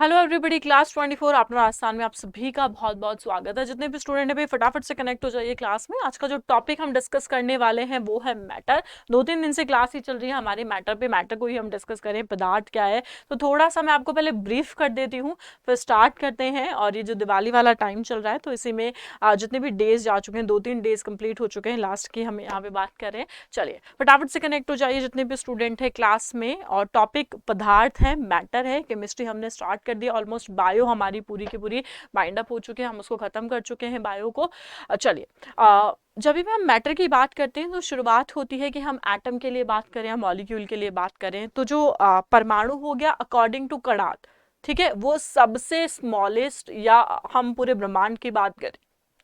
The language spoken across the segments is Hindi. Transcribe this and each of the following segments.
हेलो एवरीबॉडी, क्लास 24 अपना राजस्थान में आप सभी का बहुत बहुत स्वागत है। जितने भी स्टूडेंट हैं भाई फटाफट से कनेक्ट हो जाइए क्लास में। आज का जो टॉपिक हम डिस्कस करने वाले हैं वो है मैटर। 2-3 दिन से क्लास ही चल रही है हमारी मैटर पे, मैटर को ही हम डिस्कस करें, पदार्थ क्या है। तो थोड़ा सा मैं आपको पहले ब्रीफ कर देती हूँ, फिर स्टार्ट करते हैं। और ये जो दिवाली वाला टाइम चल रहा है तो इसी में जितने भी डेज जा चुके हैं, 2-3 डेज कंप्लीट हो चुके हैं, लास्ट की हम यहाँ पे बात कर रहे हैं। चलिए फटाफट से कनेक्ट हो जाइए जितने भी स्टूडेंट है क्लास में। और टॉपिक पदार्थ है, मैटर है। केमिस्ट्री हमने स्टार्ट कर दिया, ऑलमोस्ट बायो हमारी पूरी की पूरी बाइंड अप हो चुके हैं, हम उसको खत्म कर चुके हैं बायो को। चलिए जब भी हम मैटर की बात करते हैं तो शुरुआत होती है कि हम एटम के लिए बात करें या मॉलिक्यूल के लिए बात करें। तो जो परमाणु हो गया अकॉर्डिंग टू कणाद, ठीक है, वो सबसे स्मॉलेस्ट, या हम पूरे ब्रह्मांड की बात करें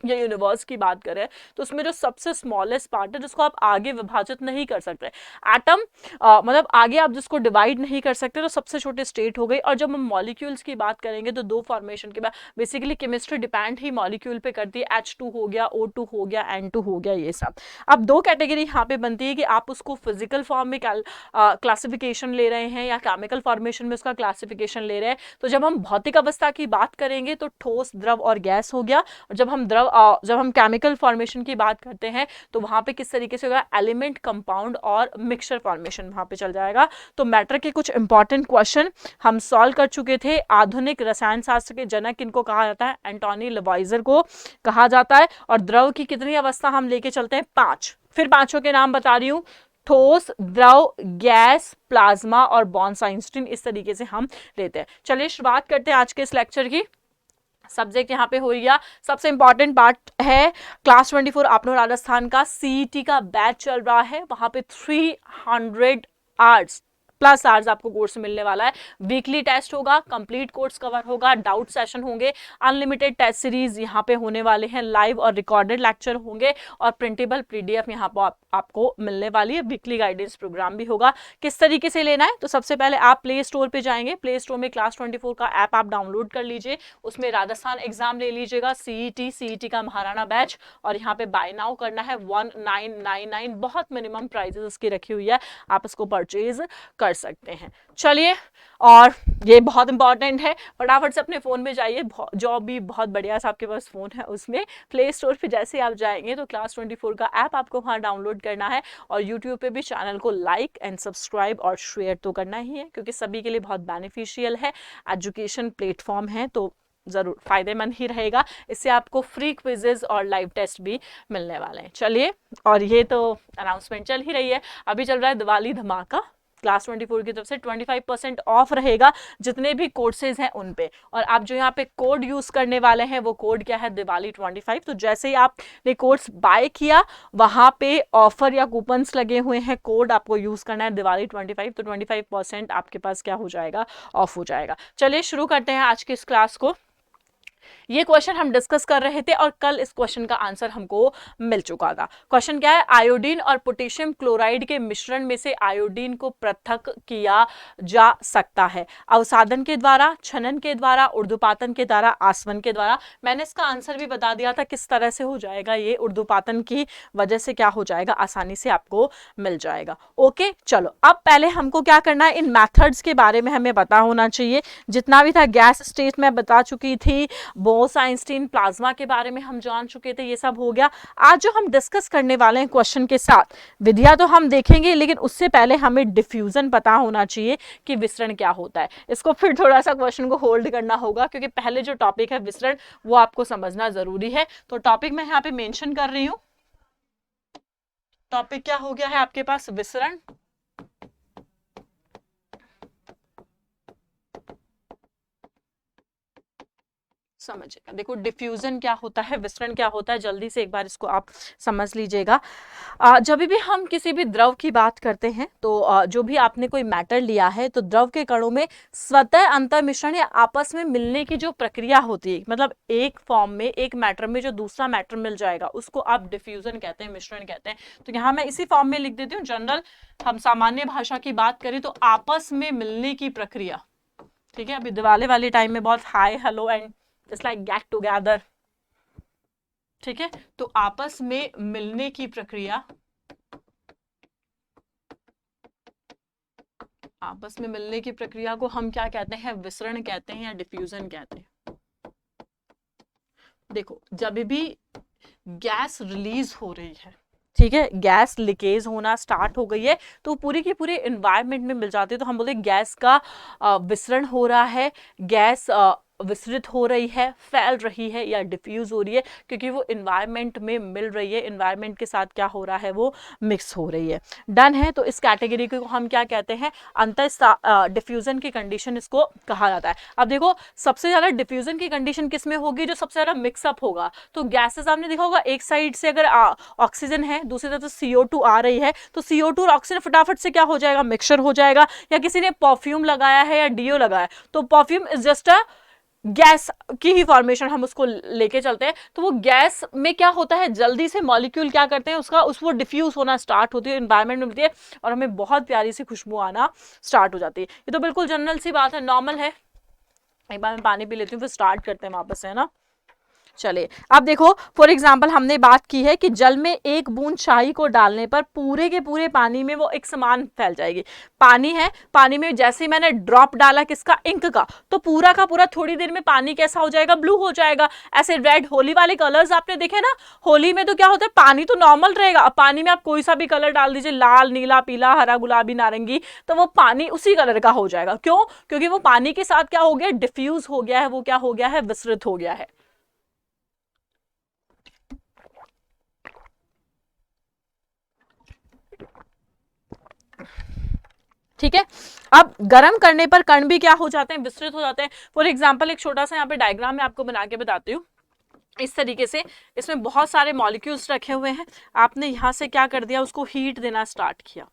या यूनिवर्स की बात करें तो उसमें जो सबसे स्मॉलेस्ट पार्ट है जिसको आप आगे विभाजित नहीं कर सकते, एटम, मतलब आगे आप जिसको डिवाइड नहीं कर सकते, तो सबसे छोटे स्टेट हो गई। और जब हम मॉलिक्यूल्स की बात करेंगे तो दो फॉर्मेशन के बाद बेसिकली केमिस्ट्री डिपेंड ही मॉलिक्यूल पे करती है। H2 हो गया, O2 हो गया, N2 हो गया, ये सब। अब दो कैटेगरी यहाँ पे बनती है कि आप उसको फिजिकल फॉर्म में क्लासिफिकेशन ले रहे हैं या केमिकल फॉर्मेशन में उसका क्लासिफिकेशन ले रहे हैं। तो जब हम भौतिक अवस्था की बात करेंगे तो ठोस, द्रव और गैस हो गया। और जब हम केमिकल फॉर्मेशन की बात करते हैं तो वहां पे किस तरीके से होगा, एलिमेंट, कंपाउंड और मिक्सचर फॉर्मेशन वहां पे चल जाएगा। तो मैटर के कुछ इंपॉर्टेंट क्वेश्चन हम सॉल्व कर चुके थे। आधुनिक रसायन शास्त्र के जनक इनको कहा जाता है, एंटोनी लवाइजर को कहा जाता है। और द्रव की कितनी अवस्था हम लेके चलते हैं, 5। फिर पांचों के नाम बता रही हूं, ठोस, द्रव, गैस, प्लाज्मा और बॉन्स आइंस्टीन, इस तरीके से हम लेते हैं। चलिए शुरुआत करते हैं आज के इस लेक्चर की। सब्जेक्ट यहाँ पे हो गया, सबसे इंपॉर्टेंट पार्ट है क्लास 24 आपनो राजस्थान का सीईटी का बैच चल रहा है। वहां पे 300 आवर्स प्लस आवर्स आपको कोर्स मिलने वाला है। वीकली टेस्ट होगा, कंप्लीट कोर्स कवर होगा, डाउट सेशन होंगे, अनलिमिटेड टेस्ट सीरीज यहाँ पे होने वाले हैं, लाइव और रिकॉर्डेड लेक्चर होंगे और प्रिंटेबल पीडीएफ यहाँ पर आपको मिलने वाली है। वीकली गाइडेंस प्रोग्राम भी होगा। किस तरीके से लेना है, तो सबसे पहले आप प्ले स्टोर पे जाएंगे, प्ले स्टोर में क्लास 24 का ऐप आप डाउनलोड कर लीजिए, उसमें राजस्थान एग्जाम ले लीजिएगा, सीईटी का महाराणा बैच, और यहाँ पे बाय नाउ करना है 1999, बहुत मिनिमम प्राइजेस इसकी रखी हुई है, आप इसको परचेज कर सकते हैं। चलिए, और ये बहुत इंपॉर्टेंट है, फटाफट से अपने फोन में जाइए, जो भी बहुत बढ़िया सा आपके पास फोन है उसमें प्ले स्टोर पे जैसे आप जाएंगे तो क्लास 24 का ऐप आपको वहां डाउनलोड करना है। और यूट्यूब पे भी चैनल को लाइक एंड सब्सक्राइब और शेयर तो करना ही है, क्योंकि सभी के लिए बहुत बेनिफिशियल है, एजुकेशन प्लेटफॉर्म है, तो जरूर फायदेमंद ही रहेगा। इससे आपको फ्री क्विजेज और लाइव टेस्ट भी मिलने वाले हैं। चलिए, और ये तो अनाउंसमेंट चल ही रही है, अभी चल रहा है दिवाली धमाका, क्लास 24 की तरफ से 25% ऑफ रहेगा जितने भी कोर्सेज हैं उन पे। और आप जो यहाँ पे कोड यूज करने वाले हैं वो कोड क्या है, दिवाली 25। तो जैसे ही आपने कोर्स बाय किया वहां पे ऑफर या कूपन्स लगे हुए हैं, कोड आपको यूज करना है दिवाली 25, तो 25% आपके पास क्या हो जाएगा, ऑफ हो जाएगा। चलिए शुरू करते हैं आज की इस क्लास को। ये क्वेश्चन हम डिस्कस कर रहे थे और कल इस क्वेश्चन का आंसर हमको मिल चुका था। क्वेश्चन क्या है, आयोडीन और पोटेशियम क्लोराइड के मिश्रण में से आयोडीन को पृथक किया जा सकता है, अवसादन के द्वारा, छनन के द्वारा, ऊर्ध्वपातन के द्वारा, आसवन के द्वारा। मैंने इसका आंसर भी बता दिया था किस तरह से हो जाएगा, ये ऊर्ध्वपातन की वजह से क्या हो जाएगा, आसानी से आपको मिल जाएगा। ओके, चलो अब पहले हमको क्या करना है, इन मेथड्स के बारे में हमें पता होना चाहिए। जितना भी था गैस स्टेट में बता चुकी थी, बोस आइंस्टीन, प्लाज्मा के बारे में हम जान चुके थे, ये सब हो गया। आज जो हम डिस्कस करने वाले हैं क्वेश्चन के साथ, विधियां तो हम देखेंगे लेकिन उससे पहले हमें डिफ्यूजन पता होना चाहिए कि विसरण क्या होता है। इसको फिर थोड़ा सा क्वेश्चन को होल्ड करना होगा, क्योंकि पहले जो टॉपिक है विसरण वो आपको समझना जरूरी है। तो टॉपिक मैं यहाँ पे मेंशन कर रही हूं, टॉपिक क्या हो गया है आपके पास, विसरण। समझिएगा, देखो डिफ्यूजन क्या होता है, विसरण क्या होता है, जल्दी से एक बार इसको आप समझ लीजिएगा। जब भी हम किसी भी द्रव की बात करते हैं तो जो भी आपने कोई मैटर लिया है तो द्रव के कणों में स्वतः अंतर मिश्रण या आपस में मिलने की जो प्रक्रिया होती है, मतलब एक फॉर्म में, एक मैटर में जो दूसरा मैटर मिल जाएगा उसको आप डिफ्यूजन कहते हैं, मिश्रण कहते हैं। तो यहाँ मैं इसी फॉर्म में लिख देती हूँ, जनरल हम सामान्य भाषा की बात करें तो आपस में मिलने की प्रक्रिया। ठीक है, अभी दिवाली वाले टाइम में बहुत hi hello and just like get together, ठीक है, तो आपस में मिलने की प्रक्रिया आपस में मिलने की प्रक्रिया को हम क्या कहते हैं, विसरण कहते हैं या डिफ्यूजन कहते हैं। देखो जब भी गैस रिलीज हो रही है, ठीक है, गैस लीकेज होना स्टार्ट हो गई है, तो पूरी की पूरी एनवायरनमेंट में मिल जाती है, तो हम बोलते हैं गैस का विसरण हो रहा है, गैस विसरित हो रही है, फैल रही है या डिफ्यूज हो रही है, क्योंकि वो इन्वायरमेंट में मिल रही है, इन्वायरमेंट के साथ क्या हो रहा है, वो मिक्स हो रही है। डन है। तो इस कैटेगरी को हम क्या कहते हैं, अंतर डिफ्यूजन की कंडीशन इसको कहा जाता है। अब देखो सबसे ज्यादा डिफ्यूजन की कंडीशन किस में होगी, जो सबसे ज्यादा मिक्सअप होगा। तो गैसेस आपने देखा होगा, एक साइड से अगर ऑक्सीजन है, दूसरी तरफ से CO2 आ रही है, तो CO2 और ऑक्सीजन फटाफट से क्या हो जाएगा, मिक्सचर हो जाएगा। या किसी ने परफ्यूम लगाया है या डीओ लगाया, तो perfume is just a gas की ही फॉर्मेशन, हम उसको लेके चलते हैं। तो वो गैस में क्या होता है, जल्दी से मॉलिक्यूल क्या करते हैं, उसका वो डिफ्यूज होना स्टार्ट होती है, एनवायरनमेंट में मिलती है और हमें बहुत प्यारी सी खुशबू आना स्टार्ट हो जाती है। ये तो बिल्कुल जनरल सी बात है, नॉर्मल है। एक बार मैं पानी पी लेती हूँ, फिर स्टार्ट करते हैं वापस से, है ना। चलिए अब देखो, फॉर एग्जाम्पल हमने बात की है कि जल में एक बूंद शाही को डालने पर पूरे के पूरे पानी में वो एक समान फैल जाएगी। पानी है, पानी में जैसे ही मैंने ड्रॉप डाला किसका, इंक का, तो पूरा का पूरा थोड़ी देर में पानी कैसा हो जाएगा, ब्लू हो जाएगा। ऐसे रेड होली वाले कलर्स आपने देखे ना, होली में तो क्या होता है, पानी तो नॉर्मल रहेगा, अब पानी में आप कोई सा भी कलर डाल दीजिए, लाल, नीला, पीला, हरा, गुलाबी, नारंगी, तो वो पानी उसी कलर का हो जाएगा। क्यों? क्योंकि वो पानी के साथ क्या हो गया, डिफ्यूज हो गया है, वो क्या हो गया है, विसरित हो गया है। ठीक है। अब गर्म करने पर कण भी क्या हो जाते हैं, विस्तृत हो जाते हैं। फॉर एग्जांपल एक छोटा सा यहाँ पे डायग्राम में आपको बना के बताती हूँ। इस तरीके से इसमें बहुत सारे मॉलिक्यूल्स रखे हुए हैं, आपने यहाँ से क्या कर दिया, उसको हीट देना स्टार्ट किया।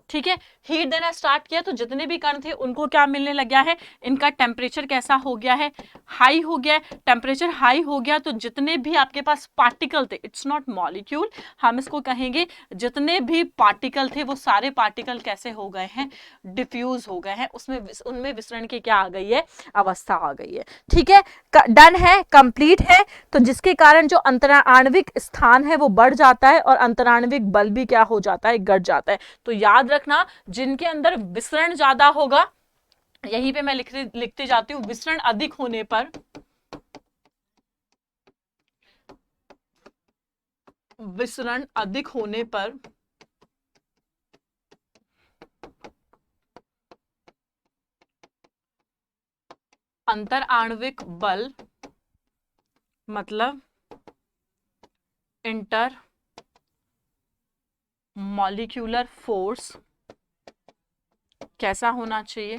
ठीक है, हीट देना स्टार्ट किया तो जितने भी कण थे उनको क्या मिलने लग गया है, इनका टेम्परेचर कैसा हो गया है, हाई हो गया है। टेम्परेचर हाई हो गया तो जितने भी आपके पास पार्टिकल थे, इट्स नॉट मॉलिक्यूल, हम इसको कहेंगे जितने भी पार्टिकल थे वो सारे पार्टिकल कैसे हो गए हैं, डिफ्यूज हो गए हैं, उसमें उनमें विसरण की क्या आ गई है, अवस्था आ गई है। ठीक है, डन है, कंप्लीट है। तो जिसके कारण जो अंतराण्विक स्थान है वो बढ़ जाता है और अंतराण्विक बल भी क्या हो जाता है, घट जाता है। तो याद रखना, जिनके अंदर विसरण ज्यादा होगा, यहीं पे मैं लिखती जाती हूं, विसरण अधिक होने पर, विसरण अधिक होने पर अंतराण्विक बल, मतलब इंटर मॉलिक्यूलर फोर्स कैसा होना चाहिए,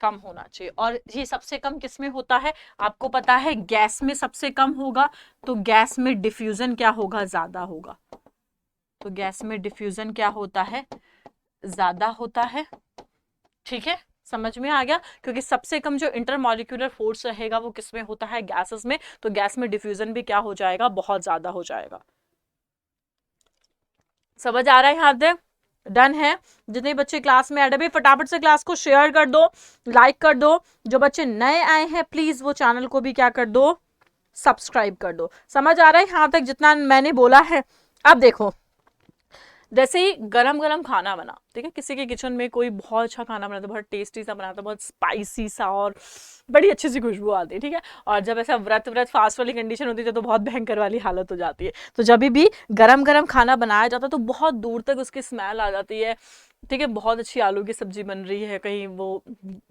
कम होना चाहिए। और ये सबसे कम किस में होता है, आपको पता है गैस में सबसे कम होगा, तो गैस में डिफ्यूजन क्या होगा, ज्यादा होगा। तो गैस में डिफ्यूजन क्या होता है, ज्यादा होता है। ठीक है, समझ में आ गया, क्योंकि सबसे कम जो इंटरमॉलिक्यूलर फोर्स रहेगा वो किस में होता है, गैसेस में, तो गैस में डिफ्यूजन भी क्या हो जाएगा, बहुत ज्यादा हो जाएगा। समझ आ रहा है यहाँ तक? डन है। जितने बच्चे क्लास में ऐड है फटाफट से क्लास को शेयर कर दो, लाइक कर दो। जो बच्चे नए आए हैं प्लीज वो चैनल को भी क्या कर दो, सब्सक्राइब कर दो। समझ आ रहा है यहाँ तक जितना मैंने बोला है? अब देखो, जैसे ही गरम गरम खाना बना, ठीक है, किसी के किचन में कोई बहुत अच्छा खाना बनाता, बहुत टेस्टी सा बनाता, बहुत स्पाइसी सा और बड़ी अच्छी सी खुशबू आती है, ठीक है। और जब ऐसा व्रत व्रत फास्ट वाली कंडीशन होती है तो बहुत भयंकर वाली हालत हो जाती है। तो जब भी गरम गरम खाना बनाया जाता है तो बहुत दूर तक उसकी स्मेल आ जाती है, ठीक है। बहुत अच्छी आलू की सब्जी बन रही है कहीं, वो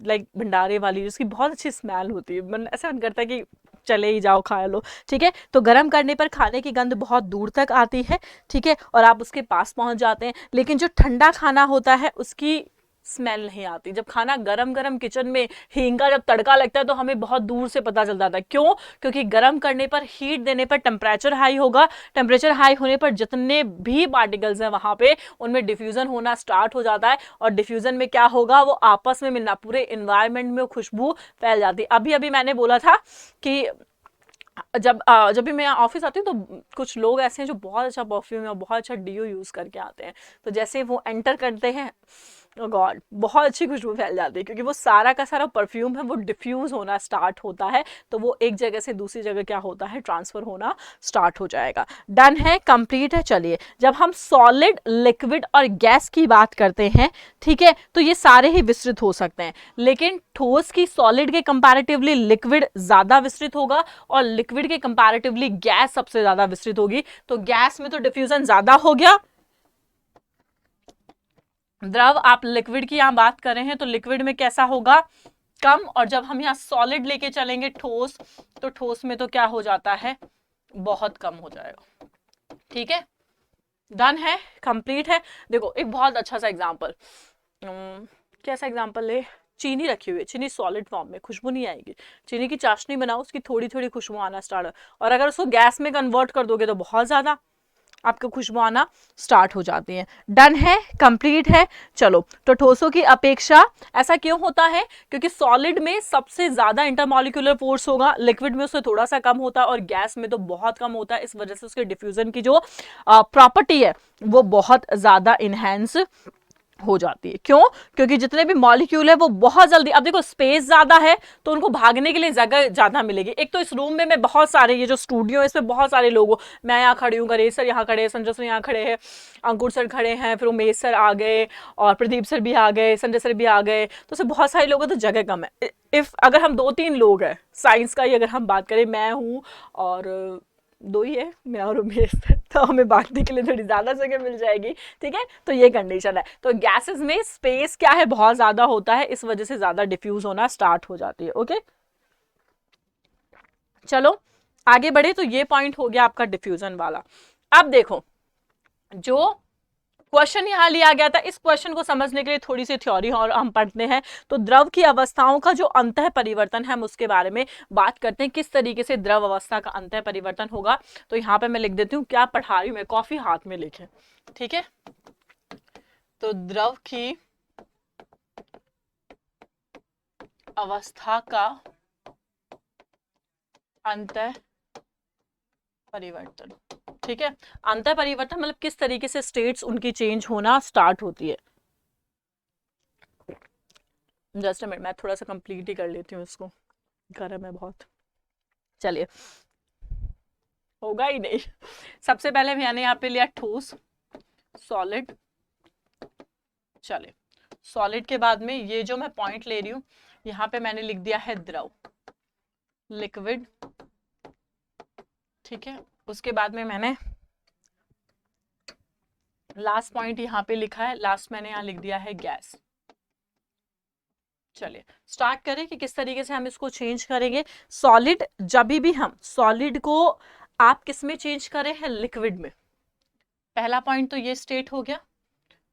लाइक भंडारे वाली, जिसकी बहुत अच्छी स्मेल होती है, मन ऐसा मन करता है कि चले ही जाओ खा लो। ठीक है, तो गर्म करने पर खाने की गंध बहुत दूर तक आती है, ठीक है, और आप उसके पास पहुंच जाते हैं। लेकिन जो ठंडा खाना होता है उसकी स्मेल नहीं आती। जब खाना गरम गरम किचन में हींग का जब तड़का लगता है तो हमें बहुत दूर से पता चल जाता है। क्यों? क्योंकि गरम करने पर, हीट देने पर टेम्परेचर हाई होगा, टेम्परेचर हाई होने पर जितने भी पार्टिकल्स हैं वहां पे उनमें डिफ्यूजन होना स्टार्ट हो जाता है, और डिफ्यूजन में क्या होगा, वो आपस में मिलना, पूरे इन्वायरमेंट में खुशबू फैल जाती है। अभी अभी मैंने बोला था कि जब भी मैं ऑफिस आती हूँ तो कुछ लोग ऐसे हैं जो बहुत अच्छा परफ्यूम या बहुत अच्छा डीओ यूज करके आते हैं। तो जैसे वो एंटर करते हैं गॉड, बहुत अच्छी खुशबू फैल जाती है, क्योंकि वो सारा का सारा परफ्यूम है वो डिफ्यूज होना स्टार्ट होता है, तो वो एक जगह से दूसरी जगह क्या होता है, ट्रांसफर होना स्टार्ट हो जाएगा। डन है, कंप्लीट है। चलिए, जब हम सॉलिड, लिक्विड और गैस की बात करते हैं, ठीक है, तो ये सारे ही विस्तृत हो सकते हैं, लेकिन ठोस की सॉलिड के कंपैरेटिवली लिक्विड ज्यादा विस्तृत होगा और लिक्विड के कंपैरेटिवली गैस सबसे ज्यादा विस्तृत होगी। तो गैस में तो डिफ्यूजन ज्यादा हो गया। द्रव, आप लिक्विड की यहां बात कर रहे हैं, तो लिक्विड में कैसा होगा, कम। और जब हम यहाँ सॉलिड लेके चलेंगे ठोस, तो ठोस में तो क्या हो जाता है, बहुत कम हो जाएगा। ठीक है, डन है, कंप्लीट है। देखो एक बहुत अच्छा सा एग्जांपल, कैसा एग्जांपल ले, चीनी रखी हुई है, चीनी सॉलिड फॉर्म में, खुशबू नहीं आएगी। चीनी की चाशनी बनाओ, उसकी थोड़ी थोड़ी खुशबू आना स्टार्ट, और अगर उसको गैस में कन्वर्ट कर दोगे तो बहुत ज्यादा आपको खुशबू आना स्टार्ट हो जाती है। डन है, कंप्लीट है। चलो, तो ठोसों की अपेक्षा ऐसा क्यों होता है, क्योंकि सॉलिड में सबसे ज्यादा इंटरमॉलिक्यूलर फोर्स होगा, लिक्विड में उससे थोड़ा सा कम होता है और गैस में तो बहुत कम होता है। इस वजह से उसके डिफ्यूजन की जो प्रॉपर्टी है वो बहुत ज्यादा इनहेंस हो जाती है। क्यों, क्योंकि जितने भी मॉलिक्यूल है वो बहुत जल्दी, अब देखो स्पेस ज्यादा है तो उनको भागने के लिए जगह ज्यादा मिलेगी। एक तो इस रूम में मैं बहुत सारे, ये जो स्टूडियो है इसमें बहुत सारे लोग, मैं यहाँ खड़ी हूँ, गणेश सर यहाँ खड़े हैं, संजय सर यहाँ खड़े हैं, अंकुर सर खड़े हैं, फिर उमेश सर आ गए और प्रदीप सर भी आ गए, संजय सर भी आ गए, तो उससे बहुत सारे लोग हैं तो जगह कम है। इफ अगर हम 2-3 लोग हैं, साइंस का ही अगर हम बात करें, मैं हूँ और 2 ही है, मैं और उमेश, तो हमें बांटने के लिए थोड़ी ज्यादा जगह मिल जाएगी। ठीक है, तो ये कंडीशन है। तो गैसेस में स्पेस क्या है, बहुत ज्यादा होता है, इस वजह से ज्यादा डिफ्यूज होना स्टार्ट हो जाती है। ओके, चलो आगे बढ़े। तो ये पॉइंट हो गया आपका डिफ्यूजन वाला। अब देखो, जो क्वेश्चन यहां लिया गया था, इस क्वेश्चन को समझने के लिए थोड़ी सी थ्योरी और हम पढ़ते हैं। तो द्रव की अवस्थाओं का जो अंतः परिवर्तन है, हम उसके बारे में बात करते हैं, किस तरीके से द्रव अवस्था का अंतः परिवर्तन होगा। तो यहां पे मैं लिख देती हूँ, क्या पढ़ा रही हूं मैं, कॉफी हाथ में लिखे। ठीक है, तो द्रव की अवस्था का अंतः परिवर्तन। ठीक है, अंतः परिवर्तन मतलब किस तरीके से स्टेट्स उनकी चेंज होना स्टार्ट होती है। जस्ट अ मिनट, मैं थोड़ा सा कंप्लीट ही कर लेती हूँ इसको, गर्म है बहुत। चलिए, होगा ही नहीं। सबसे पहले मैंने यहाँ पे लिया ठोस, सॉलिड। चलिए, सॉलिड के बाद में ये जो मैं पॉइंट ले रही हूँ, यहाँ पे मैंने लिख दिया है द्रव, लिक्विड। ठीक है, उसके बाद में मैंने लास्ट पॉइंट यहाँ पे लिखा है, लास्ट मैंने यहाँ लिख दिया है गैस। चलिए स्टार्ट करें कि किस तरीके से हम इसको चेंज करेंगे। सॉलिड, जब भी हम सॉलिड को आप किस में चेंज करें हैं, लिक्विड में। पहला पॉइंट तो ये स्टेट हो गया।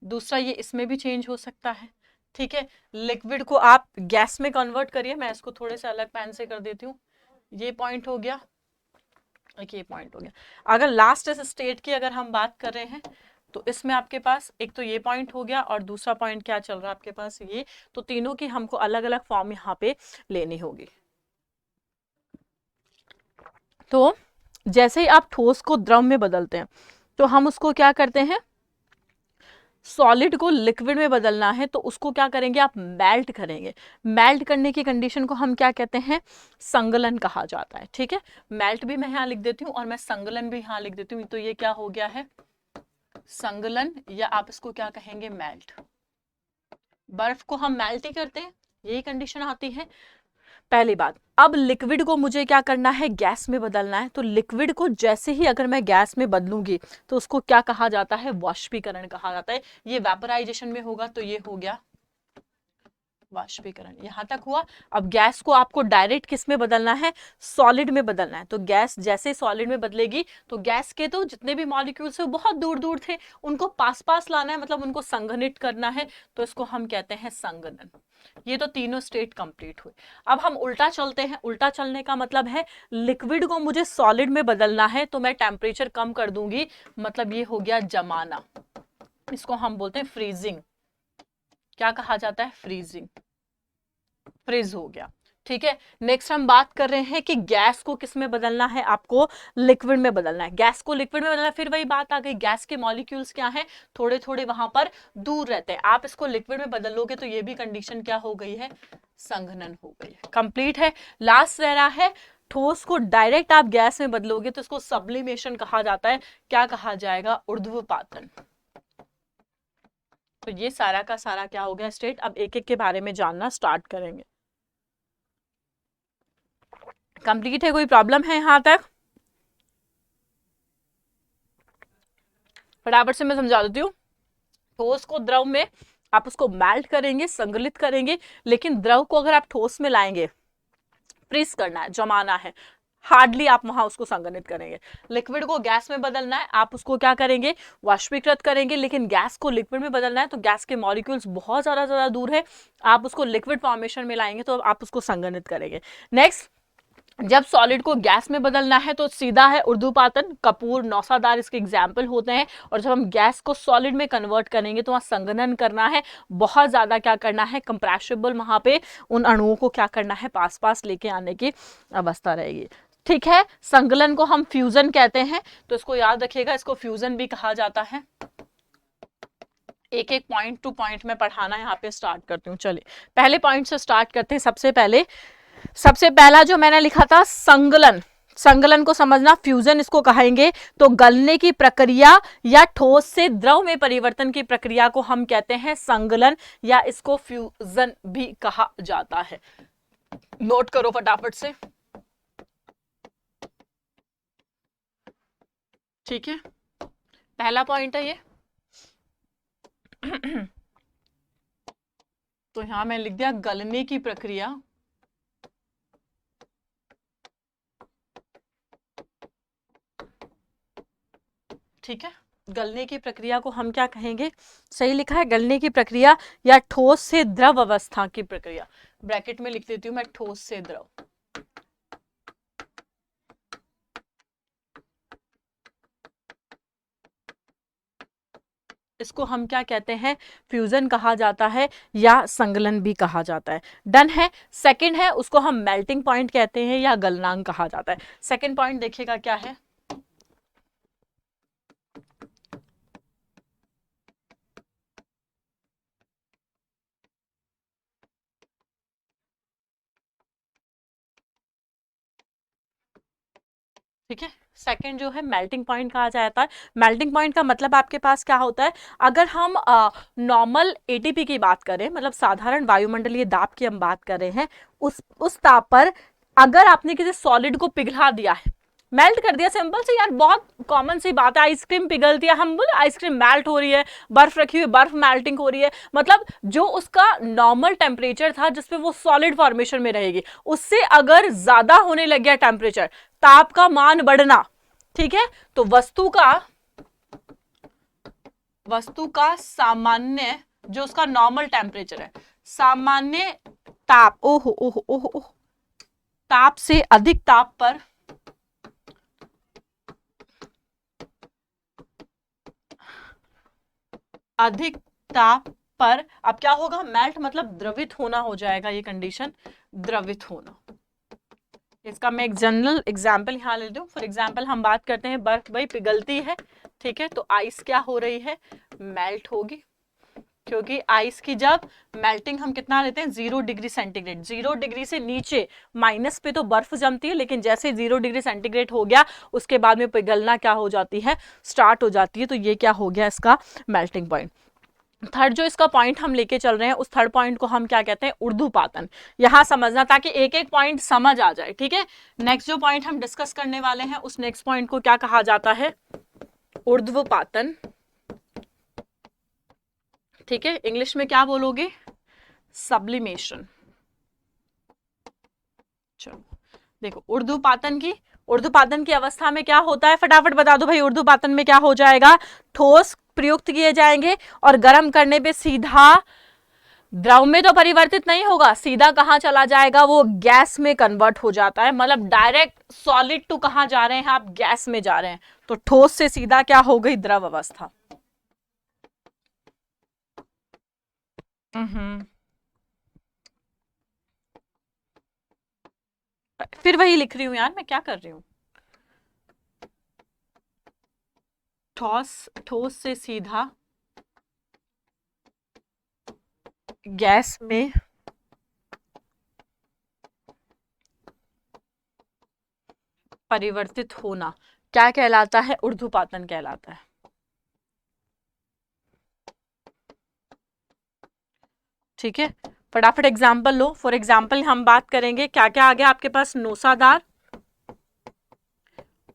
दूसरा, ये इसमें भी चेंज हो सकता है। ठीक है, लिक्विड को आप गैस में कन्वर्ट करिए, मैं इसको थोड़े से अलग पेन से कर देती हूँ। ये पॉइंट हो गया, एक ये पॉइंट हो गया। अगर लास्ट इस स्टेट की अगर हम बात कर रहे हैं, तो इसमें आपके पास एक तो ये पॉइंट हो गया और दूसरा पॉइंट क्या चल रहा है आपके पास, ये। तो तीनों की हमको अलग अलग फॉर्म यहाँ पे लेनी होगी। तो जैसे ही आप ठोस को द्रव में बदलते हैं, तो हम उसको क्या करते हैं, सॉलिड को लिक्विड में बदलना है तो उसको क्या करेंगे, आप मेल्ट करेंगे। मेल्ट करने की कंडीशन को हम क्या कहते हैं, संगलन कहा जाता है। ठीक है, मेल्ट भी मैं यहाँ लिख देती हूँ और मैं संगलन भी यहाँ लिख देती हूँ। तो ये क्या हो गया है, संगलन, या आप इसको क्या कहेंगे, मेल्ट। बर्फ को हम मेल्ट ही करते हैं, यही कंडीशन आती है। पहली बात, अब लिक्विड को मुझे क्या करना है, गैस में बदलना है। तो लिक्विड को जैसे ही अगर मैं गैस में बदलूंगी तो उसको क्या कहा जाता है, वाष्पीकरण कहा जाता है। ये वेपराइजेशन में होगा, तो ये हो गया वाष्पीकरण। यहां तक हुआ। अब गैस को आपको डायरेक्ट किस में बदलना है, सॉलिड में बदलना है। तो गैस जैसे सॉलिड में बदलेगी, तो गैस के तो जितने भी मॉलिक्यूल्स है वो बहुत दूर दूर थे, उनको पास पास लाना है, मतलब उनको संघनित करना है। तो इसको हम कहते हैं संघनन। ये तो तीनों स्टेट कंप्लीट हुए। अब हम उल्टा चलते हैं। उल्टा चलने का मतलब है, लिक्विड को मुझे सॉलिड में बदलना है तो मैं टेम्परेचर कम कर दूंगी, मतलब ये हो गया जमाना। इसको हम बोलते हैं फ्रीजिंग। क्या कहा जाता है, फ्रीजिंग, फ्रीज हो गया। ठीक है। नेक्स्ट हम बात कर रहे हैं कि गैस को किस में बदलना है, आपको लिक्विड में बदलना है। गैस को लिक्विड में बदलना है, फिर वही बात आ गई, गैस के मॉलिक्यूल्स क्या हैं, थोड़े थोड़े वहां पर दूर रहते हैं। आप इसको लिक्विड में बदलोगे तो ये भी कंडीशन क्या हो गई है, संघनन हो गई है। कंप्लीट है। लास्ट रह रहा है, ठोस को डायरेक्ट आप गैस में बदलोगे तो इसको सब्लिमेशन कहा जाता है। क्या कहा जाएगा, ऊर्ध्वपातन। तो ये सारा का सारा क्या हो गया स्टेट। अब एक एक के बारे में जानना स्टार्ट करेंगे। कंप्लीट है, कोई प्रॉब्लम है यहां तक? फटाफट से मैं समझा देती हूँ। ठोस को द्रव में आप उसको मेल्ट करेंगे, संगलित करेंगे, लेकिन द्रव को अगर आप ठोस में लाएंगे, प्रेस करना है, जमाना है, हार्डली आप वहां उसको संगठित करेंगे। लिक्विड को गैस में बदलना है, आप उसको क्या करेंगे, वाष्पीकृत करेंगे, लेकिन गैस को लिक्विड में बदलना है तो गैस के मॉलिक्यूल्स बहुत ज्यादा दूर है, आप उसको लिक्विड फॉर्मेशन में लाएंगे तो आप उसको संगठित करेंगे। नेक्स्ट, जब सॉलिड को गैस में बदलना है तो सीधा है ऊर्ध्वपातन, कपूर, नौसादार इसके एग्जाम्पल होते हैं। और जब हम गैस को सॉलिड में कन्वर्ट करेंगे तो वहां संघनन करना है, बहुत ज्यादा क्या करना है, कंप्रेसिबल, वहां पे उन अणुओं को क्या करना है, पास पास लेके आने की अवस्था रहेगी। ठीक है। संकलन को हम फ्यूजन कहते हैं, तो इसको याद रखिएगा, इसको फ्यूजन भी कहा जाता है। एक एक पॉइंट टू पॉइंट में पढ़ाना यहाँ पे स्टार्ट करती हूँ। चलिए पहले पॉइंट से स्टार्ट करते हैं। सबसे पहला जो मैंने लिखा था, संगलन। संगलन को समझना, फ्यूजन इसको कहेंगे। तो गलने की प्रक्रिया या ठोस से द्रव में परिवर्तन की प्रक्रिया को हम कहते हैं संगलन, या इसको फ्यूजन भी कहा जाता है। नोट करो फटाफट से। ठीक है, पहला पॉइंट है ये। तो यहां मैं लिख दिया गलने की प्रक्रिया, ठीक है। गलने की प्रक्रिया को हम क्या कहेंगे, सही लिखा है, गलने की प्रक्रिया या ठोस से द्रव अवस्था की प्रक्रिया। ब्रैकेट में लिख देती हूं मैं, ठोस से द्रव। इसको हम क्या कहते हैं, फ्यूजन कहा जाता है या संगलन भी कहा जाता है। डन है। सेकंड है, उसको हम मेल्टिंग पॉइंट कहते हैं या गलनांक कहा जाता है। सेकंड पॉइंट देखिएगा क्या है, ठीक है। सेकंड जो है मेल्टिंग पॉइंट कहा जाता है। मेल्टिंग पॉइंट का मतलब आपके पास क्या होता है, अगर हम नॉर्मल एटीपी की बात करें, मतलब साधारण वायुमंडलीय दाब की हम बात कर रहे हैं, उस ताप पर अगर आपने किसी सॉलिड को पिघला दिया है, मेल्ट कर दिया, सिंपल से यार, बहुत कॉमन सी बात है, आइसक्रीम पिघलती है, हम बोले आइसक्रीम मेल्ट हो रही है, बर्फ रखी हुई, बर्फ मेल्टिंग हो रही है, मतलब जो उसका नॉर्मल टेम्परेचर था जिसपे वो सॉलिड फॉर्मेशन में रहेगी, उससे अगर ज्यादा होने लग गया टेम्परेचर, ताप का मान बढ़ना, ठीक है, तो वस्तु का सामान्य जो उसका नॉर्मल टेम्परेचर है, सामान्य ताप, ओहो ओहो ओहो ओह, ताप से अधिक ताप पर अधिक ताप पर अब क्या होगा, मेल्ट मतलब द्रवित होना हो जाएगा, ये कंडीशन द्रवित होना। इसका मैं एक जनरल एग्जाम्पल यहाँ ले लूं। फॉर एग्जाम्पल हम बात करते हैं, बर्फ भाई पिघलती है, ठीक है, तो आइस क्या हो रही है, मेल्ट होगी, क्योंकि आइस की जब मेल्टिंग हम कितना लेते हैं, 0 डिग्री सेंटीग्रेड, 0 डिग्री से नीचे माइनस पे तो बर्फ जमती है, लेकिन जैसे 0 डिग्री सेंटीग्रेड हो गया उसके बाद में पिघलना क्या हो जाती है, स्टार्ट हो जाती है। तो ये क्या हो गया, इसका मेल्टिंग पॉइंट। थर्ड जो इसका पॉइंट हम लेके चल रहे हैं, उस थर्ड पॉइंट को हम क्या कहते हैं, ऊर्ध्वपातन। यहां समझना ताकि एक एक पॉइंट समझ आ जाए, ठीक है। नेक्स्ट जो पॉइंट हम डिस्कस करने वाले हैं, उस नेक्स्ट पॉइंट को क्या कहा जाता है, ऊर्ध्वपातन, ठीक है। इंग्लिश में क्या बोलोगे, सब्लिमेशन। चलो देखो, ऊर्ध्वपातन की अवस्था में क्या होता है, फटाफट बता दो भाई, ऊर्ध्वपातन में क्या हो जाएगा, ठोस प्रयुक्त किए जाएंगे और गर्म करने पे सीधा द्रव में तो परिवर्तित नहीं होगा, सीधा कहां चला जाएगा, वो गैस में कन्वर्ट हो जाता है, मतलब डायरेक्ट सॉलिड टू कहां जा रहे हैं आप, गैस में जा रहे हैं, तो ठोस से सीधा क्या हो गई, द्रव अवस्था। फिर वही लिख रही हूँ यार, मैं क्या कर रही हूँ। ठोस, ठोस से सीधा गैस में परिवर्तित होना क्या कहलाता है? ऊर्ध्वपातन कहलाता है। ठीक है, फटाफट एग्जाम्पल लो। फॉर एग्जाम्पल हम बात करेंगे क्या क्या आ गया आपके पास, नौसादार,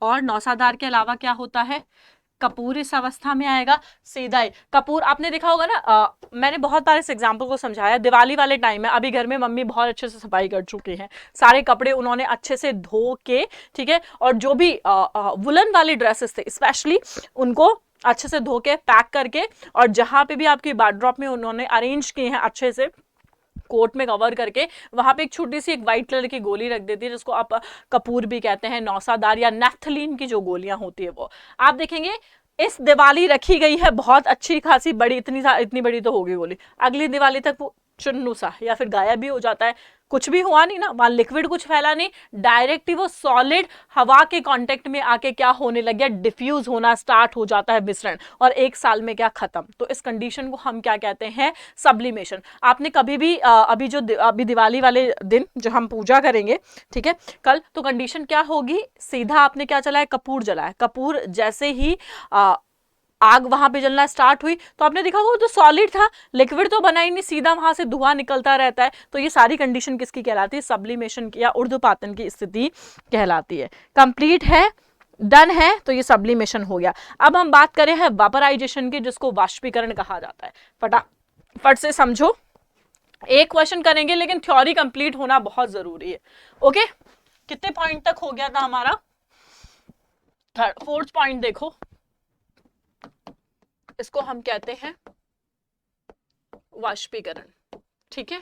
और नौसादार के अलावा क्या होता है, कपूर इस अवस्था में आएगा। सीधा ही कपूर आपने देखा होगा ना, मैंने बहुत बार इस एग्जाम्पल को समझाया। दिवाली वाले टाइम में अभी घर में मम्मी बहुत अच्छे से सफाई कर चुकी हैं, सारे कपड़े उन्होंने अच्छे से धो के, ठीक है, और जो भी वुलन वाले ड्रेसेस थे स्पेशली, उनको अच्छे से धो के पैक करके, और जहां पे भी आपकी वार्डरोब में उन्होंने अरेंज किए हैं अच्छे से कोट में कवर करके, वहां पे एक छोटी सी एक व्हाइट कलर की गोली रख देती है, जिसको आप कपूर भी कहते हैं, नौसादार या नेफ्थलीन की जो गोलियां होती है वो आप देखेंगे। इस दिवाली रखी गई है बहुत अच्छी खासी बड़ी, इतनी बड़ी तो होगी गोली, अगली दिवाली तक वो चुन्नू सा या फिर गायब भी हो जाता है। कुछ भी हुआ नहीं ना, वहां लिक्विड कुछ फैला नहीं, डायरेक्ट ही वो सॉलिड हवा के कांटेक्ट में आके क्या होने लग गया, डिफ्यूज होना स्टार्ट हो जाता है विसरण, और एक साल में क्या खत्म। तो इस कंडीशन को हम क्या कहते हैं, सब्लिमेशन। आपने कभी भी अभी दिवाली वाले दिन जो हम पूजा करेंगे, ठीक है, कल, तो कंडीशन क्या होगी, सीधा आपने क्या चलाया, कपूर जलाया, कपूर जैसे ही आग वहां पे जलना स्टार्ट हुई, तो आपने देखा वो तो सॉलिड था, लिक्विड तो बना ही नहीं, सीधा वहां से धुआं निकलता रहता है। तो ये सारी कंडीशन किसकी कहलाती है, सब्लिमेशन की या ऊर्ध्वपातन की स्थिति कहलाती है। कंप्लीट है, डन है, तो ये सब्लिमेशन हो गया। अब हम बात करें हैं वेपराइजेशन की, जिसको वाष्पीकरण कहा जाता है। फटाफट से समझो, एक क्वेश्चन करेंगे लेकिन थ्योरी कंप्लीट होना बहुत जरूरी है। ओके, कितने पॉइंट तक हो गया था हमारा, फोर्थ पॉइंट देखो, इसको हम कहते हैं वाष्पीकरण। ठीक है,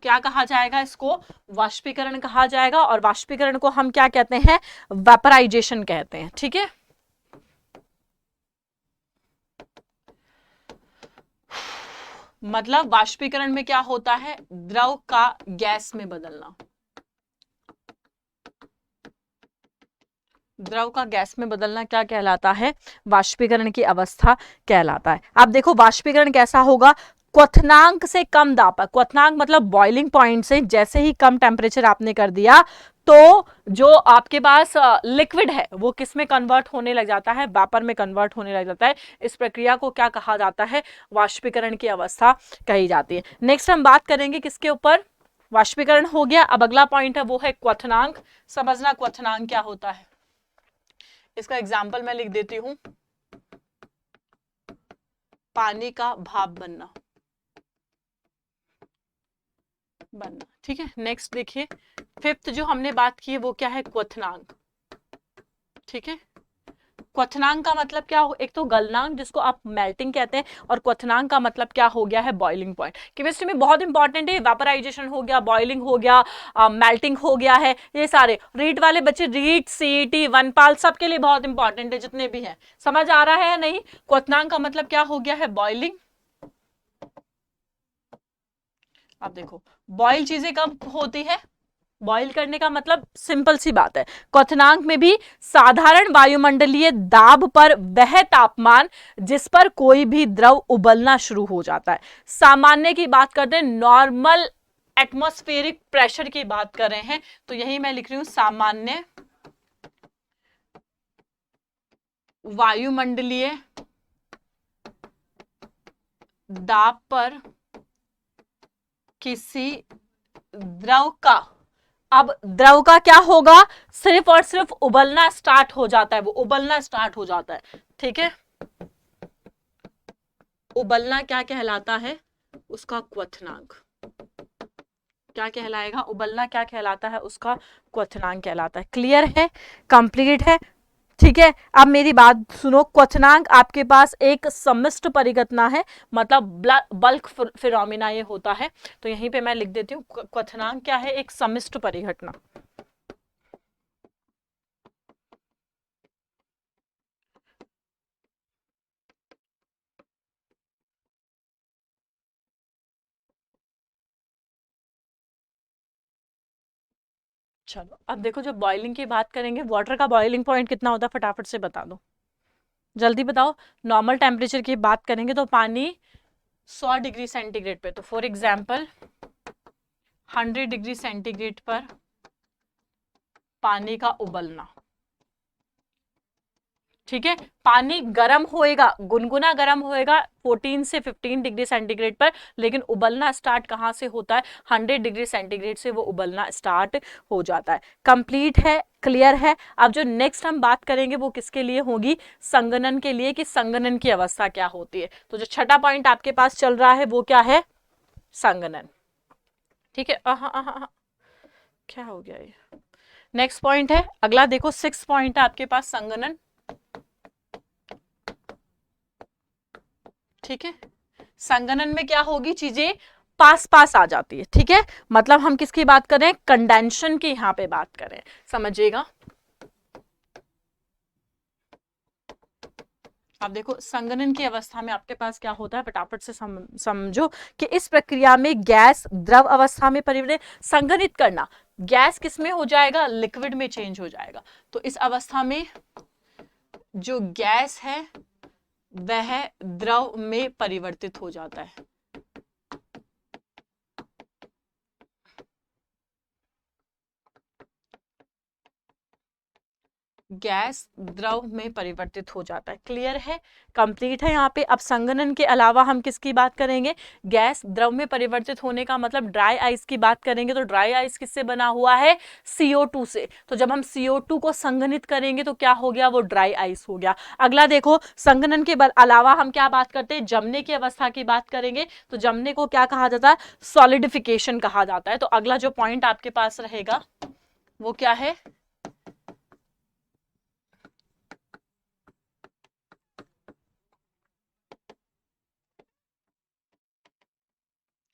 क्या कहा जाएगा इसको, वाष्पीकरण कहा जाएगा, और वाष्पीकरण को हम क्या कहते हैं, वेपराइजेशन कहते हैं। ठीक है, मतलब वाष्पीकरण में क्या होता है, द्रव का गैस में बदलना, द्रव का गैस में बदलना क्या कहलाता है, वाष्पीकरण की अवस्था कहलाता है। अब देखो वाष्पीकरण कैसा होगा, क्वथनांक से कम दाब पर, क्वथनांक मतलब बॉइलिंग पॉइंट से जैसे ही कम टेम्परेचर आपने कर दिया, तो जो आपके पास लिक्विड है वो किस में कन्वर्ट होने लग जाता है, वेपर में कन्वर्ट होने लग जाता है। इस प्रक्रिया को क्या कहा जाता है, वाष्पीकरण की अवस्था कही जाती है। नेक्स्ट हम बात करेंगे किसके ऊपर, वाष्पीकरण हो गया, अब अगला पॉइंट है वो है क्वथनांक। समझना क्वथनांक क्या होता है, इसका एग्जाम्पल मैं लिख देती हूं, पानी का भाप बनना। ठीक है, नेक्स्ट देखिए, फिफ्थ जो हमने बात की है वो क्या है, क्वथनांक। ठीक है, क्वथनांक का मतलब क्या हो, एक तो गलनांक जिसको आप मेल्टिंग कहते हैं, और क्वथनांक का मतलब क्या हो गया है, बॉइलिंग पॉइंट। केमिस्ट्री में बहुत इंपॉर्टेंट है, वेपराइजेशन हो गया, बॉइलिंग हो गया, मेल्टिंग हो गया है, ये सारे रीट वाले बच्चे, रीट, सीईटी, वनपाल, सबके लिए बहुत इंपॉर्टेंट है जितने भी हैं। समझ आ रहा है या नहीं, क्वथनांक का मतलब क्या हो गया है, बॉइलिंग। अब देखो बॉयल चीजें कब होती है, बॉईल करने का मतलब सिंपल सी बात है, क्वथनांक में भी साधारण वायुमंडलीय दाब पर वह तापमान जिस पर कोई भी द्रव उबलना शुरू हो जाता है। सामान्य की बात करते हैं, नॉर्मल एटमॉस्फेरिक प्रेशर की बात कर रहे हैं, तो यही मैं लिख रही हूं, सामान्य वायुमंडलीय दाब पर किसी द्रव का, अब द्रव का क्या होगा, सिर्फ और सिर्फ उबलना स्टार्ट हो जाता है, वो उबलना स्टार्ट हो जाता है। ठीक है, उबलना क्या कहलाता है, उसका क्वथनांक क्या कहलाएगा, उबलना क्या कहलाता है, उसका क्वथनांक कहलाता है। क्लियर है, कंप्लीट है। ठीक है, अब मेरी बात सुनो, क्वथनांक आपके पास एक सम्मिश्र परिघटना है, मतलब बल्क फिनोमिना ये होता है, तो यहीं पे मैं लिख देती हूँ, क्वथनांक क्या है, एक सम्मिश्र परिघटना। चलो अब देखो, जब बॉइलिंग की बात करेंगे, वाटर का बॉइलिंग पॉइंट कितना होता है फटाफट से बता दो, जल्दी बताओ। नॉर्मल टेम्परेचर की बात करेंगे तो पानी 100 डिग्री सेंटीग्रेड पे, तो फॉर एग्जाम्पल 100 डिग्री सेंटीग्रेड पर पानी का उबलना, ठीक है। पानी गर्म होएगा, गुनगुना गर्म होएगा 14 से 15 डिग्री सेंटीग्रेड पर, लेकिन उबलना स्टार्ट कहां से होता है, 100 डिग्री सेंटीग्रेड से वो उबलना स्टार्ट हो जाता है। कंप्लीट है, क्लियर है। अब जो नेक्स्ट हम बात करेंगे वो किसके लिए होगी, संघनन के लिए, कि संघनन की अवस्था क्या होती है। तो जो छठा पॉइंट आपके पास चल रहा है वो क्या है, संघनन, ठीक है। क्या हो गया ये, नेक्स्ट पॉइंट है अगला, देखो 6 पॉइंट है आपके पास, संघनन, ठीक है। संघनन में क्या होगी, चीजें पास पास आ जाती है, ठीक है। मतलब हम किसकी बात कर रहे हैं, कंडेंशन की यहां पे बात कर रहे हैं, समझिएगा। अब देखो संघनन की अवस्था में आपके पास क्या होता है, फटाफट से समझो कि इस प्रक्रिया में गैस द्रव अवस्था में परिवर्तित, संघनित करना, गैस किस में हो जाएगा, लिक्विड में चेंज हो जाएगा। तो इस अवस्था में जो गैस है वह द्रव में परिवर्तित हो जाता है। गैस द्रव में परिवर्तित हो जाता है, क्लियर है, कंप्लीट है यहाँ पे। अब संघनन के अलावा हम किसकी बात करेंगे, गैस द्रव में परिवर्तित होने का मतलब ड्राई आइस की बात करेंगे। तो ड्राई आइस किससे बना हुआ है, CO2 से। तो जब हम CO2 को संघनित करेंगे तो क्या हो गया, वो ड्राई आइस हो गया। अगला देखो, संघनन के अलावा हम क्या बात करते हैं, जमने की अवस्था की बात करेंगे। तो जमने को क्या कहा जाता है, सॉलिडिफिकेशन कहा जाता है। तो अगला जो पॉइंट आपके पास रहेगा वो क्या है,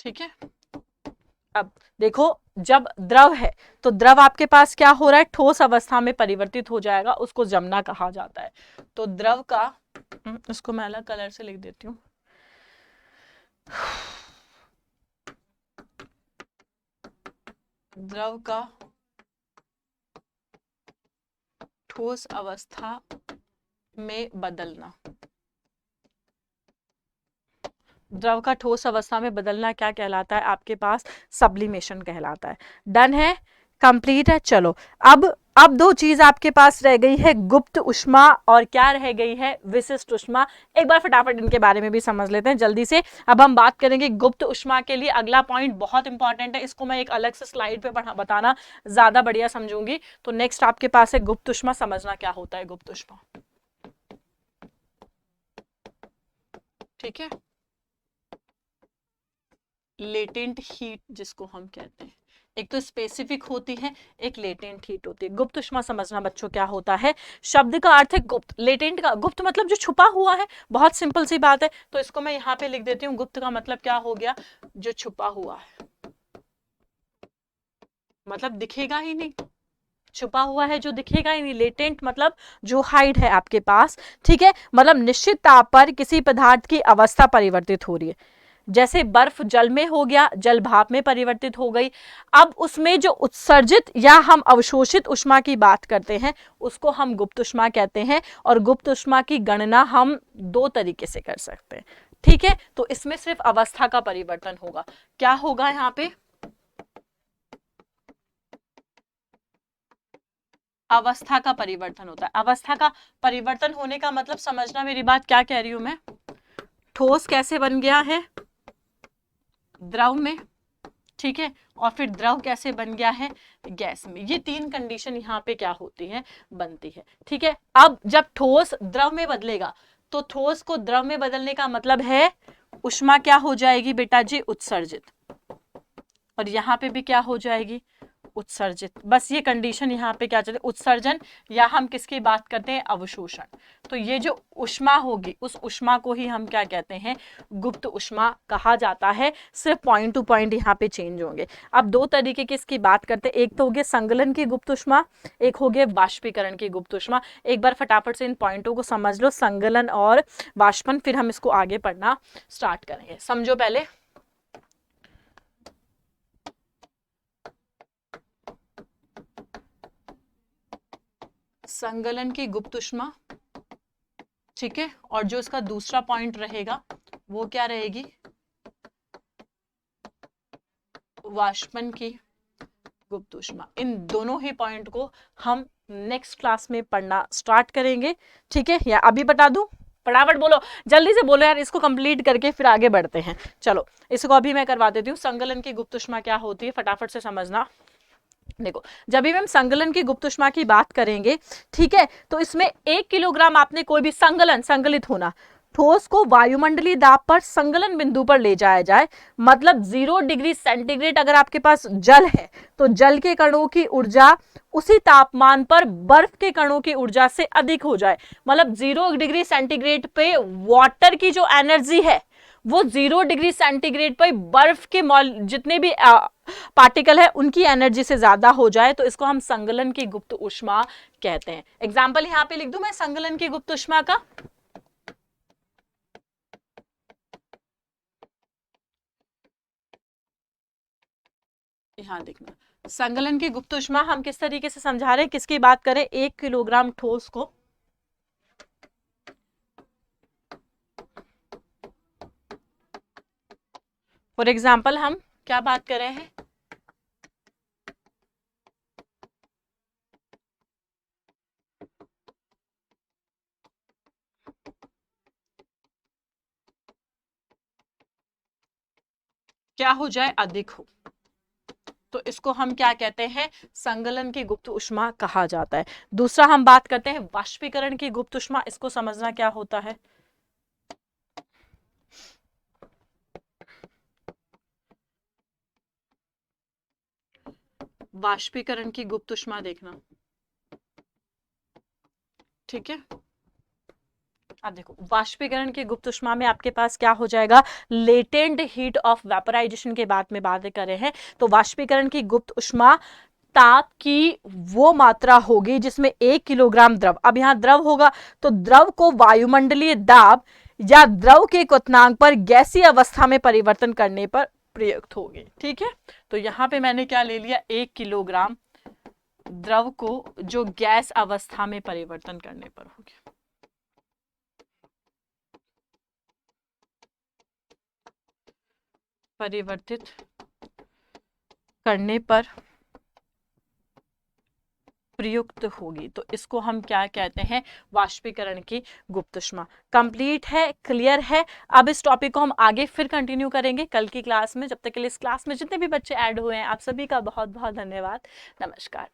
ठीक है। अब देखो, जब द्रव है तो द्रव आपके पास क्या हो रहा है, ठोस अवस्था में परिवर्तित हो जाएगा, उसको जमना कहा जाता है। तो द्रव का, इसको मैं अलग कलर से लिख देती हूँ, द्रव का ठोस अवस्था में बदलना, द्रव का ठोस अवस्था में बदलना क्या कहलाता है आपके पास, सब्लिमेशन कहलाता है। डन है, कंप्लीट है। चलो अब दो चीज आपके पास रह गई है, गुप्त उष्मा और क्या रह गई है, विशिष्ट उष्मा। एक बार फटाफट इनके बारे में भी समझ लेते हैं जल्दी से। अब हम बात करेंगे गुप्त उष्मा के लिए, अगला पॉइंट बहुत इंपॉर्टेंट है, इसको मैं एक अलग से स्लाइड पे बताना ज्यादा बढ़िया समझूंगी। तो नेक्स्ट आपके पास है गुप्त उष्मा, समझना क्या होता है गुप्त उष्मा, ठीक है। लेटेंट हीट जिसको हम कहते हैं, एक तो स्पेसिफिक होती है, एक लेटेंट हीट होती है। गुप्त उष्मा समझना बच्चों क्या होता है, शब्द का अर्थ है गुप्त, लेटेंट का गुप्त मतलब जो छुपा हुआ है, बहुत सिंपल सी बात है। तो इसको मैं यहाँ पे लिख देती हूँ, गुप्त का मतलब क्या हो गया, जो छुपा हुआ है, मतलब दिखेगा ही नहीं, छुपा हुआ है जो दिखेगा ही नहीं। लेटेंट मतलब जो हाइड है आपके पास, ठीक है। मतलब निश्चित ताप पर किसी पदार्थ की अवस्था परिवर्तित हो रही है, जैसे बर्फ जल में हो गया, जल भाप में परिवर्तित हो गई। अब उसमें जो उत्सर्जित या हम अवशोषित उष्मा की बात करते हैं उसको हम गुप्त उष्मा कहते हैं। और गुप्त उष्मा की गणना हम दो तरीके से कर सकते हैं, ठीक है। तो इसमें सिर्फ अवस्था का परिवर्तन होगा, क्या होगा यहाँ पे, अवस्था का परिवर्तन होता है। अवस्था का परिवर्तन होने का मतलब समझना मेरी बात, क्या कह रही हूं मैं, ठोस कैसे बन गया है, द्रव में, ठीक है। और फिर द्रव कैसे बन गया है, गैस में। ये तीन कंडीशन यहाँ पे क्या होती है, बनती है, ठीक है। अब जब ठोस द्रव में बदलेगा तो ठोस को द्रव में बदलने का मतलब है उष्मा क्या हो जाएगी बेटा जी, उत्सर्जित, और यहाँ पे भी क्या हो जाएगी, उत्सर्जित। बस ये कंडीशन यहाँ पे क्या चले, उत्सर्जन या हम किसकी बात करते हैं, अवशोषण। तो ये जो उष्मा होगी उस उष्मा को ही हम क्या कहते हैं, गुप्त उष्मा कहा जाता है। सिर्फ पॉइंट टू पॉइंट यहाँ पे चेंज होंगे। अब दो तरीके की इसकी बात करते हैं, एक तो हो गया संगलन की गुप्त उष्मा, एक हो गया वाष्पीकरण की गुप्त उष्मा। एक बार फटाफट से इन पॉइंटों को समझ लो, संगलन और वाष्पन, फिर हम इसको आगे पढ़ना स्टार्ट करेंगे। समझो पहले, संगलन की गुप्त ऊष्मा, ठीक है, और जो इसका दूसरा पॉइंट रहेगा वो क्या रहेगी, वाष्पन की गुप्त ऊष्मा। इन दोनों ही पॉइंट को हम नेक्स्ट क्लास में पढ़ना स्टार्ट करेंगे, ठीक है, या अभी बता दूं, फटाफट बोलो, जल्दी से बोलो यार, इसको कंप्लीट करके फिर आगे बढ़ते हैं। चलो इसको अभी मैं करवा देती हूँ। संगलन की गुप्त ऊष्मा क्या होती है, फटाफट से समझना। देखो, जब भी हम संगलन की गुप्त ऊष्मा की बात करेंगे, ठीक है, तो इसमें 1 किलोग्राम आपने कोई भी संगलित होना ठोस को वायुमंडलीय दाब पर संगलन बिंदु पर ले जाया जाए, मतलब 0 डिग्री सेंटीग्रेड अगर आपके पास जल है तो जल के कणों की ऊर्जा उसी तापमान पर बर्फ के कणों की ऊर्जा से अधिक हो जाए। मतलब 0 डिग्री सेंटीग्रेड पे वाटर की जो एनर्जी है वो 0 डिग्री सेंटीग्रेड पर बर्फ के जितने भी पार्टिकल है उनकी एनर्जी से ज्यादा हो जाए, तो इसको हम संगलन की गुप्त ऊष्मा कहते हैं। एग्जाम्पल यहां पे लिख दूं मैं संगलन की गुप्त ऊष्मा का। यहां देखना, संगलन की गुप्त ऊष्मा हम किस तरीके से समझा रहे हैं, किसकी बात करें, 1 किलोग्राम ठोस को फॉर एग्जाम्पल हम क्या बात कर रहे हैं, क्या हो जाए, अधिक हो, तो इसको हम क्या कहते हैं, संगलन की गुप्त ऊष्मा कहा जाता है। दूसरा हम बात करते हैं वाष्पीकरण की गुप्त ऊष्मा, इसको समझना क्या होता है। वाष्पीकरण की गुप्त ऊष्मा देखना, ठीक है, अब देखो वाष्पीकरण की गुप्त ऊष्मा में आपके पास क्या हो जाएगा, लेटेंट हीट ऑफ वेपराइजेशन के बाद में बातें कर रहे हैं, तो वाष्पीकरण की गुप्त ऊष्मा ताप की वो मात्रा होगी जिसमें 1 किलोग्राम द्रव, अब यहां द्रव होगा तो द्रव को वायुमंडलीय दाब या द्रव के क्वथनांक पर गैसीय अवस्था में परिवर्तन करने पर प्रयुक्त होगी, ठीक है। तो यहां पे मैंने क्या ले लिया, 1 किलोग्राम द्रव को जो गैस अवस्था में परिवर्तन करने पर होगी, परिवर्तित करने पर प्रयुक्त होगी, तो इसको हम क्या कहते हैं, वाष्पीकरण की गुप्त ऊष्मा। कंप्लीट है, क्लियर है। अब इस टॉपिक को हम आगे फिर कंटिन्यू करेंगे कल की क्लास में। जब तक के लिए इस क्लास में जितने भी बच्चे ऐड हुए हैं आप सभी का बहुत बहुत धन्यवाद। नमस्कार।